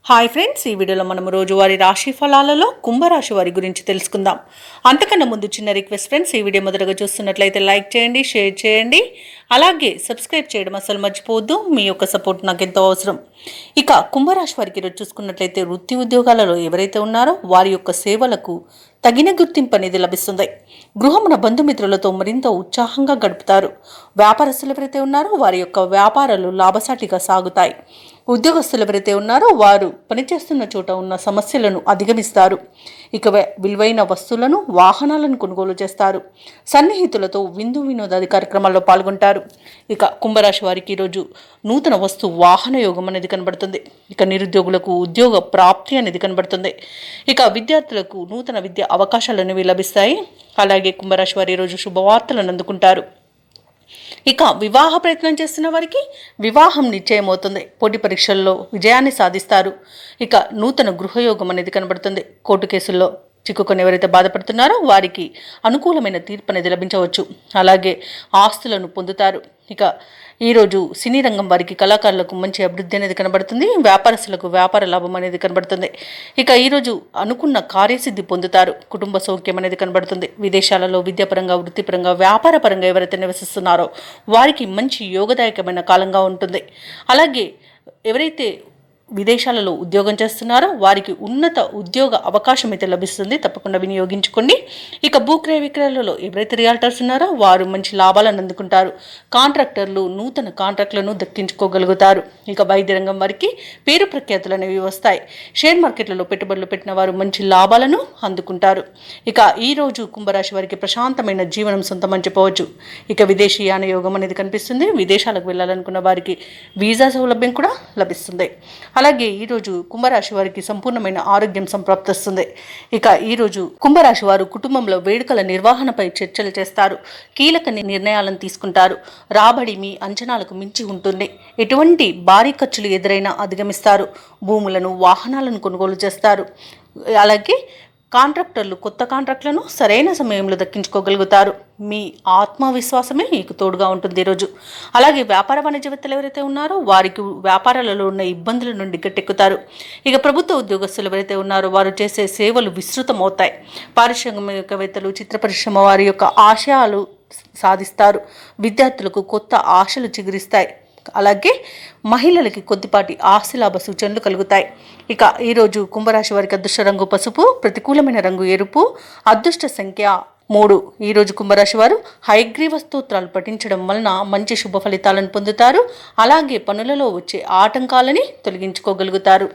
Hi friends, ఈ వీడియోలో మనం రోజువారీ రాశి ఫలాలలో కుంభరాశి వారి గురించి తెలుసుకుందాం. అంతకన్నా ముందు చిన్న రిక్వెస్ట్ ఫ్రెండ్స్, ఈ వీడియో మొదటగా చూస్తున్నట్లయితే లైక్ చేయండి, షేర్ చేయండి, అలాగే సబ్స్క్రైబ్ చేయడం అసలు మర్చిపోవద్దు. మీ యొక్క సపోర్ట్ నాకు ఎంతో అవసరం. ఇక కుంభరాశి వారికి ఈరోజు చూసుకున్నట్లయితే వృత్తి ఉద్యోగాలలో ఎవరైతే ఉన్నారో వారి యొక్క సేవలకు తగిన గుర్తింపు అనేది లభిస్తుంది. గృహమున బంధుమిత్రులతో మరింత ఉత్సాహంగా గడుపుతారు. వ్యాపారస్తులు ఎవరైతే ఉన్నారో వారి యొక్క వ్యాపారాలు లాభసాటిగా సాగుతాయి. ఉద్యోగస్తులు ఎవరైతే ఉన్నారో వారు పనిచేస్తున్న చోట ఉన్న సమస్యలను అధిగమిస్తారు. ఇక విలువైన వస్తువులను, వాహనాలను కొనుగోలు చేస్తారు. సన్నిహితులతో విందు వినోదాది కార్యక్రమాల్లో పాల్గొంటారు. ఇక కుంభరాశి వారికి ఈరోజు నూతన వస్తు వాహన యోగం అనేది కనబడుతుంది. ఇక నిరుద్యోగులకు ఉద్యోగ ప్రాప్తి అనేది కనబడుతుంది. ఇక విద్యార్థులకు నూతన విద్యా అవకాశాలు అనేవి లభిస్తాయి. అలాగే కుంభరాశి వారు ఈరోజు శుభవార్తలను అందుకుంటారు. ఇక వివాహ ప్రయత్నం చేస్తున్న వారికి వివాహం నిశ్చయమవుతుంది. పోటీ పరీక్షల్లో విజయాన్ని సాధిస్తారు. ఇక నూతన గృహయోగం అనేది కనబడుతుంది. కోర్టు కేసుల్లో చిక్కుకొని ఎవరైతే బాధపడుతున్నారో వారికి అనుకూలమైన తీర్పు అనేది లభించవచ్చు. అలాగే ఆస్తులను పొందుతారు. ఇక ఈరోజు సినీ రంగం వారికి కళాకారులకు మంచి అభివృద్ధి అనేది కనబడుతుంది. వ్యాపారస్తులకు వ్యాపార లాభం అనేది కనబడుతుంది. ఇక ఈరోజు అనుకున్న కార్యసిద్ధి పొందుతారు. కుటుంబ సౌఖ్యం అనేది కనబడుతుంది. విదేశాలలో విద్యాపరంగా, వృత్తిపరంగా, వ్యాపారపరంగా ఎవరైతే నివసిస్తున్నారో వారికి మంచి యోగదాయకమైన కాలంగా ఉంటుంది. అలాగే ఎవరైతే విదేశాలలో ఉద్యోగం చేస్తున్నారో వారికి ఉన్నత ఉద్యోగ అవకాశం అయితే లభిస్తుంది. తప్పకుండా వినియోగించుకోండి. ఇక భూక్రయ విక్రయాలలో ఎవరైతే రియాల్టర్స్ ఉన్నారో వారు మంచి లాభాలను అందుకుంటారు. కాంట్రాక్టర్లు నూతన కాంట్రాక్టులను దక్కించుకోగలుగుతారు. ఇక వైద్య రంగం వారికి పేరు ప్రఖ్యాతులు అనేవి వస్తాయి. షేర్ మార్కెట్లలో పెట్టుబడులు పెట్టిన వారు మంచి లాభాలను అందుకుంటారు. ఇక ఈరోజు కుంభరాశి వారికి ప్రశాంతమైన జీవనం సొంతమని చెప్పవచ్చు. ఇక విదేశీయాన యోగం అనేది కనిపిస్తుంది. విదేశాలకు వెళ్ళాలనుకున్న వారికి వీసా సౌలభ్యం కూడా లభిస్తుంది. అలాగే ఈరోజు కుంభరాశి వారికి సంపూర్ణమైన ఆరోగ్యం సంప్రాప్తిస్తుంది. ఇక ఈరోజు కుంభరాశి వారు కుటుంబంలో వేడుకల నిర్వహణపై చర్చలు చేస్తారు. కీలక నిర్ణయాలను తీసుకుంటారు. రాబడి మీ అంచనాలకు మించి ఉంటుంది. ఎటువంటి భారీ ఖర్చులు ఎదురైనా అధిగమిస్తారు. భూములను, వాహనాలను కొనుగోలు చేస్తారు. అలాగే కాంట్రాక్టర్లు కొత్త కాంట్రాక్టులను సరైన సమయంలో దక్కించుకోగలుగుతారు. మీ ఆత్మవిశ్వాసమే మీకు తోడుగా ఉంటుంది ఈరోజు. అలాగే వ్యాపార వాణిజ్యవేత్తలు ఎవరైతే ఉన్నారో వారికి వ్యాపారాలలో ఉన్న ఇబ్బందుల నుండి గట్టెక్కుతారు. ఇక ప్రభుత్వ ఉద్యోగస్తులు ఎవరైతే ఉన్నారో వారు చేసే సేవలు విస్తృతమవుతాయి. పారిశ్రామికవేత్తలు, చిత్ర పరిశ్రమ వారి యొక్క ఆశయాలు సాధిస్తారు. విద్యార్థులకు కొత్త ఆశలు చిగురిస్తాయి. అలాగే మహిళలకి కొద్దిపాటి ఆస్తిలాభ సూచనలు కలుగుతాయి. ఇక ఈరోజు కుంభరాశి వారికి అదృష్ట రంగు పసుపు, ప్రతికూలమైన రంగు ఎరుపు, అదృష్ట సంఖ్య 3. ఈరోజు కుంభరాశి వారు హయగ్రీవ స్తోత్రాలు పఠించడం వలన మంచి శుభ ఫలితాలను పొందుతారు. అలాగే పనులలో వచ్చే ఆటంకాలని తొలగించుకోగలుగుతారు.